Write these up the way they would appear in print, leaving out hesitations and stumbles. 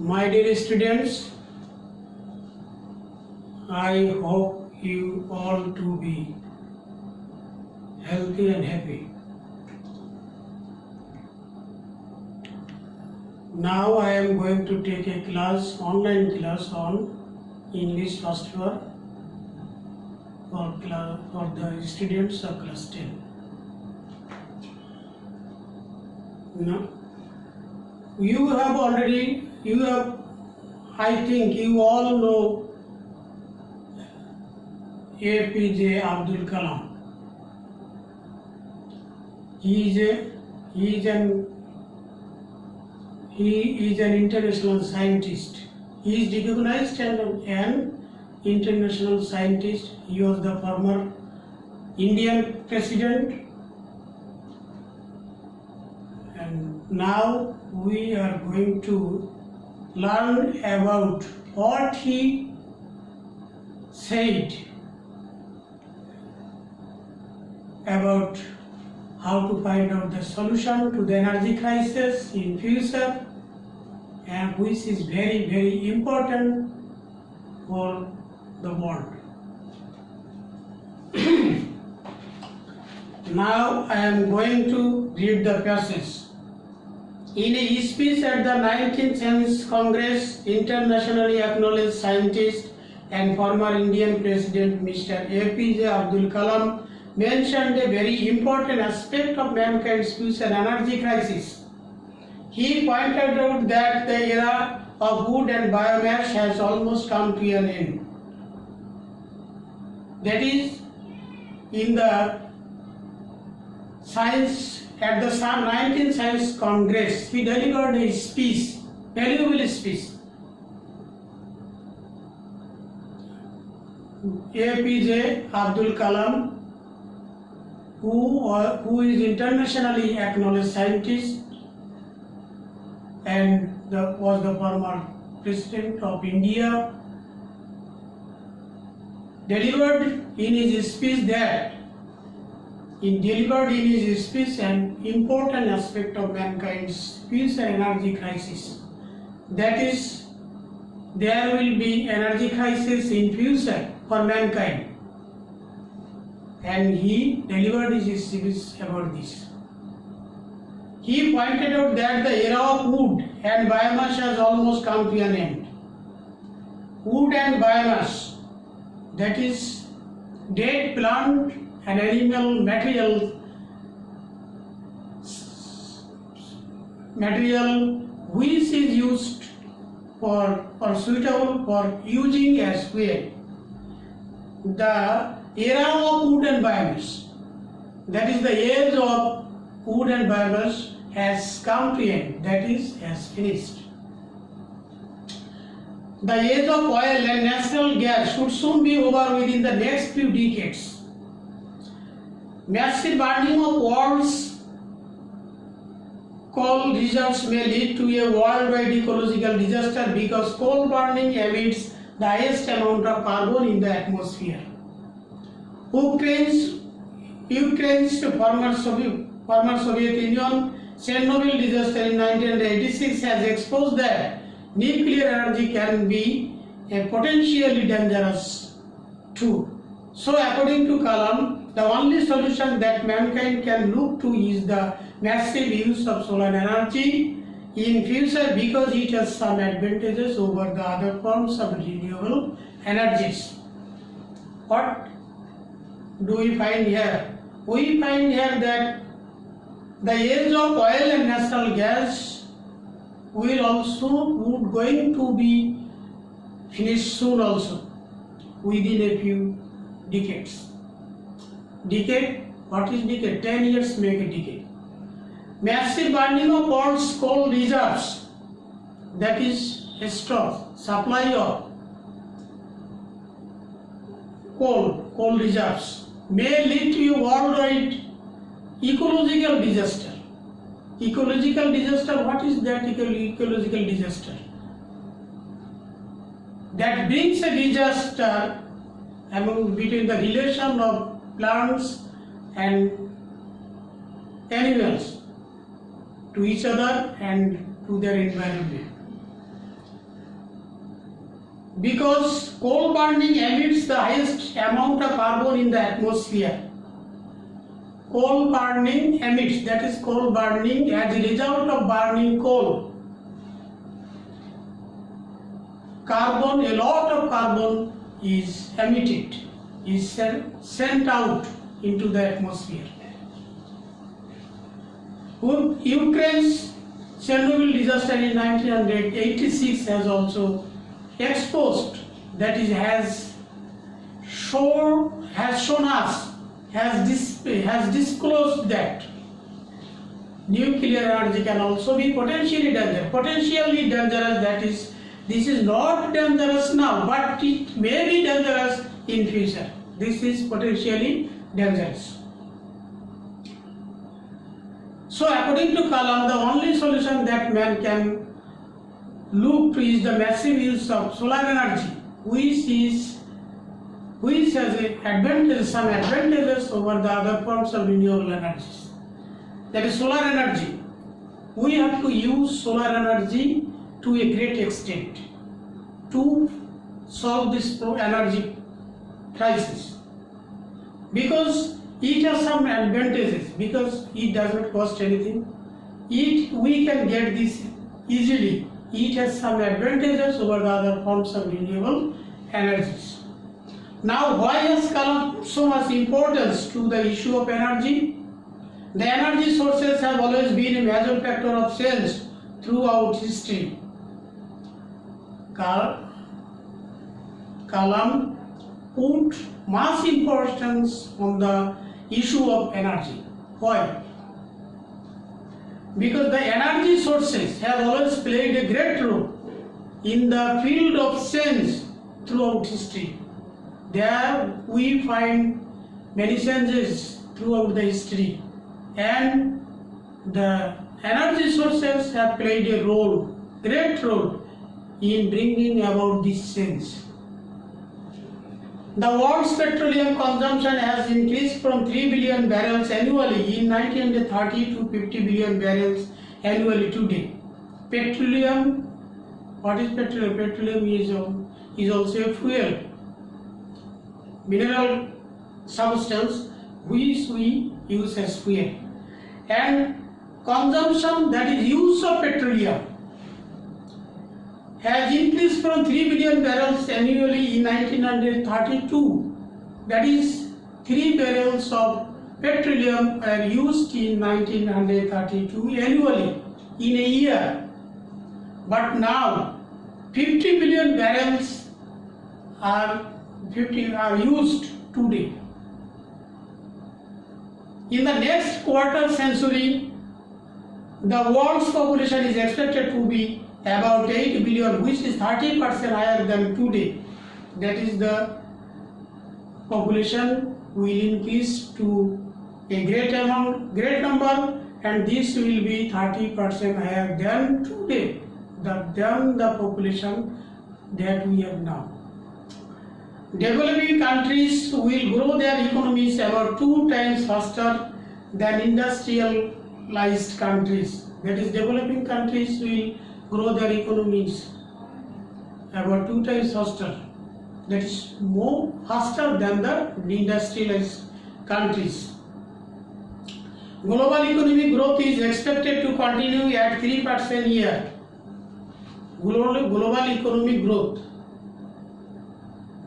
My dear students, I hope you all to be healthy and happy. Now I am going to take a class, online class on English first word for the students of class 10. Now, I think you all know APJ Abdul Kalam. He is an international scientist. He is recognized as an international scientist. He was the former Indian president, and now we are going to learn about what he said about how to find out the solution to the energy crisis in future, and which is very, very important for the world. Now I am going to read the passage. In a speech at the 19th Science Congress, internationally acknowledged scientist and former Indian President Mr. APJ Abdul Kalam mentioned a very important aspect of mankind's future energy crisis. He pointed out that the era of wood and biomass has almost come to an end. That is, in the at the 19th Science Congress, he delivered a speech, valuable speech. APJ Abdul Kalam, who is internationally acknowledged scientist and was the former president of India, delivered in his speech an important aspect of mankind's future energy crisis. That is, there will be energy crisis in future for mankind, and he delivered his speech about this. He pointed out that the era of wood and biomass has almost come to an end. Wood and biomass, that is dead plant and animal material which is used for suitable for using as fuel. The era of wood and biomass, that is the age of wood and biomass, has come to end, that is, has finished. The age of oil and natural gas should soon be over within the next few decades. Massive burning of world's coal reserves may lead to a worldwide ecological disaster because coal burning emits the highest amount of carbon in the atmosphere. Ukraine's former Soviet Union Chernobyl disaster in 1986 has exposed that nuclear energy can be potentially dangerous too. So, according to Kalam, the only solution that mankind can look to is the massive use of solar energy in future because it has some advantages over the other forms of renewable energies. What do we find here? We find here that the age of oil and natural gas would going to be finished soon also, within a few decades. Decade? What is decade? 10 years make a decade. Massive burning of world's coal reserves, that is supply of coal reserves, may lead to a worldwide ecological disaster. Ecological disaster, what is that ecological disaster? That brings a disaster between the relation of plants and animals to each other and to their environment. because coal burning emits the highest amount of carbon in the atmosphere. Coal burning emits, that is coal burning, as a result of burning coal, carbon, a lot of carbon is emitted, is sent out into the atmosphere. Ukraine's Chernobyl disaster in 1986 has also exposed, that is, has disclosed that nuclear energy can also be potentially dangerous. That is, this is not dangerous now, but it may be dangerous in future. This is potentially dangerous. So according to Kalam, the only solution that man can look to is the massive use of solar energy, which has some advantages over the other forms of renewable energies. That is solar energy. We have to use solar energy to a great extent to solve this energy crisis, because it has some advantages, because it does not cost anything. We can get this easily. It has some advantages over the other forms of renewable energies. Now, why has Kalam so much importance to the issue of energy? The energy sources have always been a major factor of change throughout history. Kalam put much importance on the issue of energy. Why? Because the energy sources have always played a great role in the field of change throughout history. There we find many changes throughout the history, and the energy sources have played a role, great role, in bringing about this change. The world's petroleum consumption has increased from 3 billion barrels annually in 1930 to 50 billion barrels annually today. Petroleum, what is petroleum? Petroleum is also a fuel, mineral substance which we use as fuel. And consumption, that is use of petroleum, has increased from 3 billion barrels annually in 1932. That is, 3 barrels of petroleum were used in 1932 annually in a year. But now 50 billion barrels are used today. In the next quarter century, the world's population is expected to be about 8 billion, which is 30% higher than today. That is, the population will increase to a great number, and this will be 30% higher than today, than the population that we have now. Developing countries will grow their economies about 2 times faster than industrialized countries. That is, developing countries will grow their economies about 2 times faster. That is more faster than the industrialized countries. Global economic growth is expected to continue at 3% a year. Global economic growth,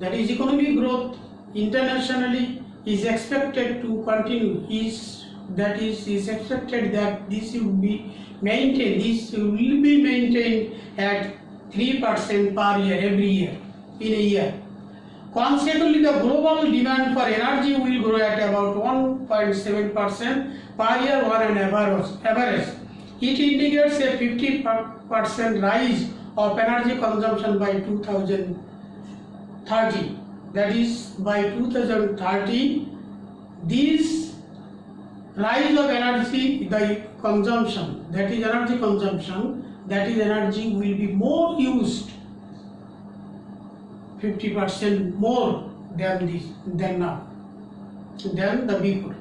that is economic growth internationally, is expected to continue. Is expected that this will be maintained. This will be maintained at 3% per year every year in a year. Consequently, the global demand for energy will grow at about 1.7% per year on an average. It indicates a 50% rise of energy consumption by 2030. That is, by 2030, this rise of energy, the consumption, that is energy consumption, that is energy will be more used, 50% more than now, than the before.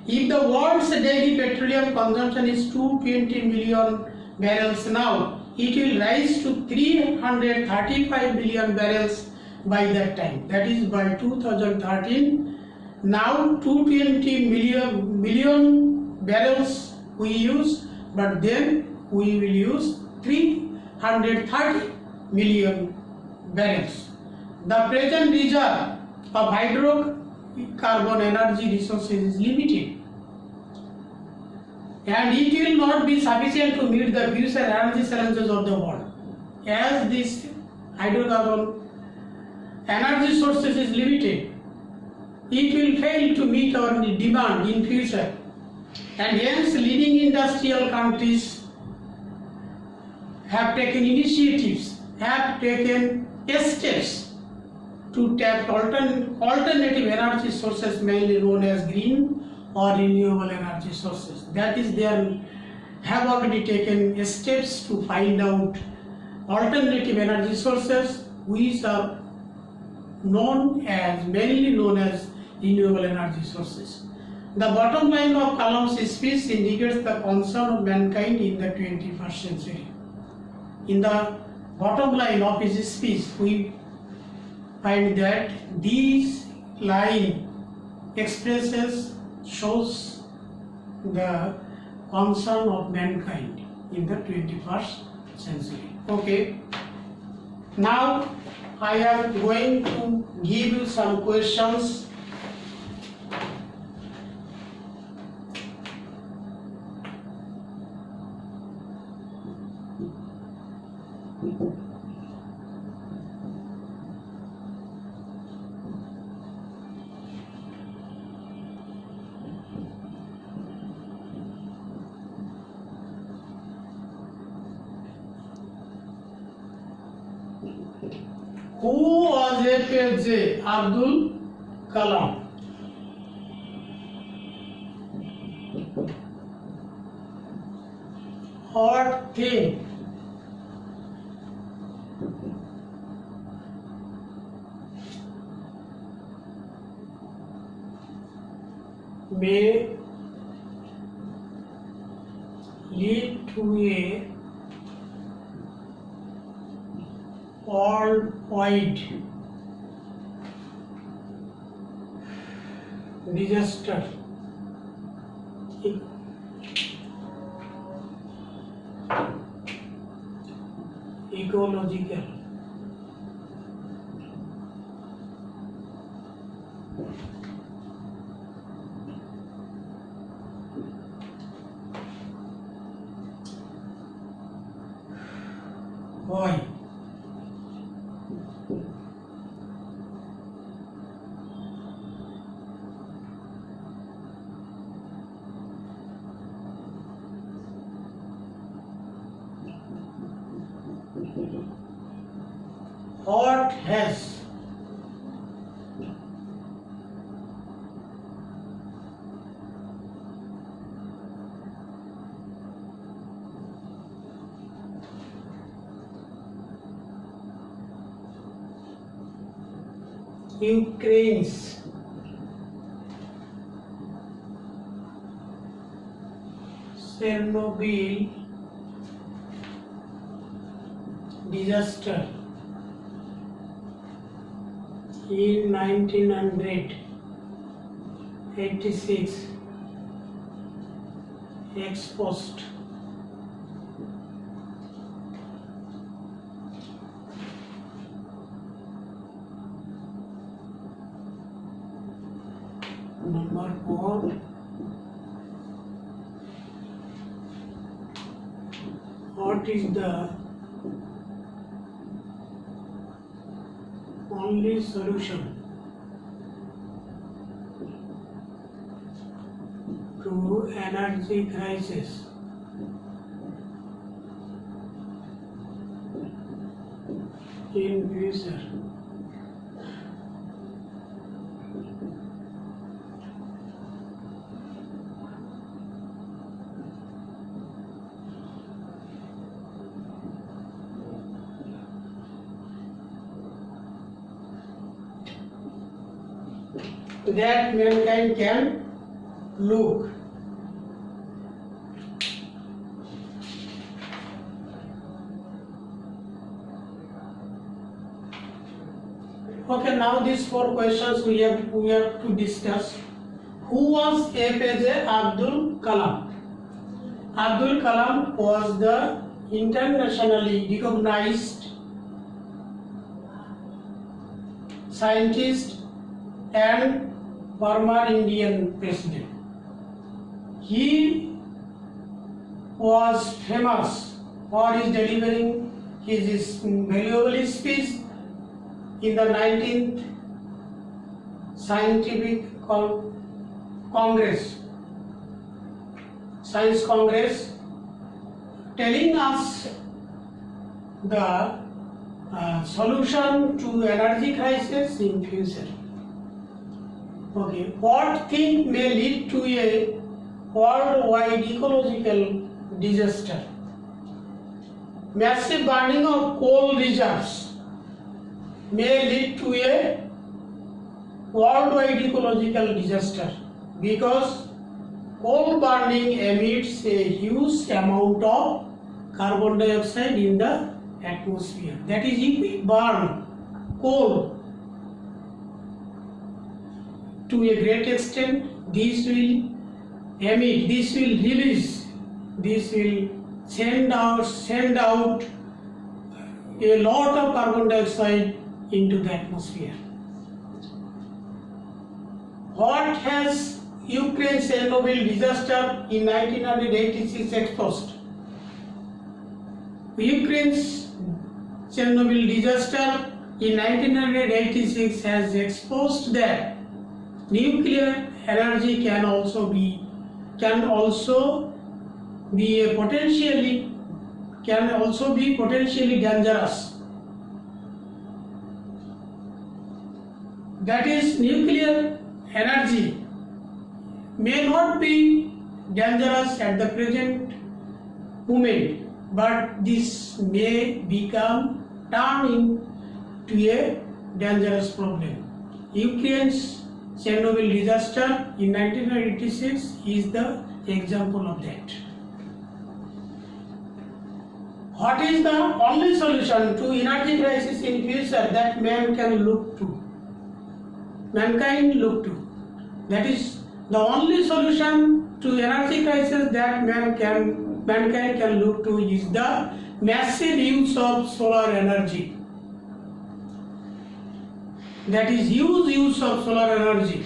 If the world's daily petroleum consumption is 220 million barrels now, it will rise to 300 335 billion barrels by that time, that is by 2013. Now 220 million barrels we use, but then we will use 330 million barrels. The present reserve of hydrocarbon energy resources is limited, and it will not be sufficient to meet the future energy challenges of the world. As this hydrocarbon energy sources is limited, it will fail to meet our demand in future, and hence leading industrial countries have taken initiatives, have taken steps to tap alternative energy sources, mainly known as green or renewable energy sources. That is, they have already taken steps to find out alternative energy sources which are mainly known as renewable energy sources. The bottom line of Kalam's speech indicates the concern of mankind in the 21st century. In the bottom line of his speech, we find that these line shows the concern of mankind in the 21st century. Okay. Now I am going to give you some questions. Who was APJ Abdul Kalam? What thing may lead to a worldwide disaster? Ecological. Why? What has Ukraine's Chernobyl disaster in 1986 exposed number 4 what is the only solution to energy crisis in future? That mankind can look. Okay, now these 4 questions we have to discuss. Who was APJ Abdul Kalam? Abdul Kalam was the internationally recognized scientist and former Indian president. He was famous for his delivering his valuable speech in the 19th Scientific Congress, Science Congress, telling us the solution to energy crisis in future. Okay, what thing may lead to a worldwide ecological disaster? Massive burning of coal reserves may lead to a worldwide ecological disaster because coal burning emits a huge amount of carbon dioxide in the atmosphere. That is, if we burn coal to a great extent, this will emit, this will release, this will send out a lot of carbon dioxide into the atmosphere. What has Ukraine's Chernobyl disaster in 1986 exposed? Ukraine's Chernobyl disaster in 1986 has exposed that nuclear energy can also be potentially dangerous. That is, nuclear energy may not be dangerous at the present moment, but this may turn into a dangerous problem. Ukraine's Chernobyl disaster in 1986 is the example of that. What is the only solution to energy crisis in future that mankind look to? That is, the only solution to energy crisis that mankind can look to is the massive use of solar energy. That is, use of solar energy.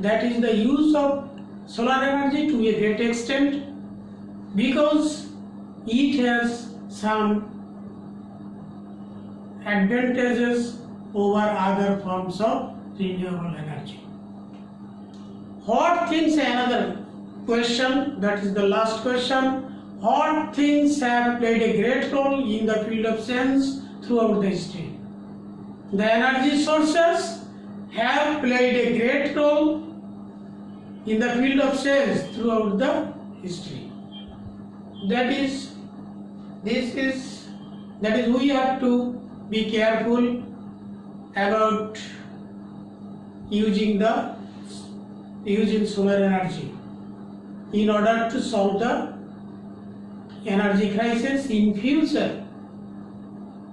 That is the use of solar energy to a great extent because it has some advantages over other forms of renewable energy. What things, another question, that is the last question, what things have played a great role in the field of science throughout the history? The energy sources have played a great role in the field of science throughout the history. That is, we have to be careful about using solar energy in order to solve the energy crisis in future,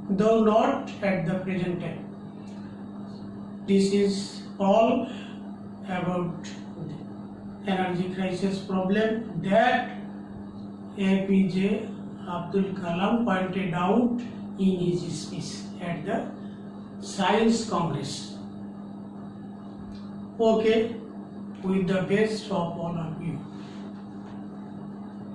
though not at the present time. This is all about energy crisis problem that APJ Abdul Kalam pointed out in his speech at the Science Congress. Okay, with the best of all of you.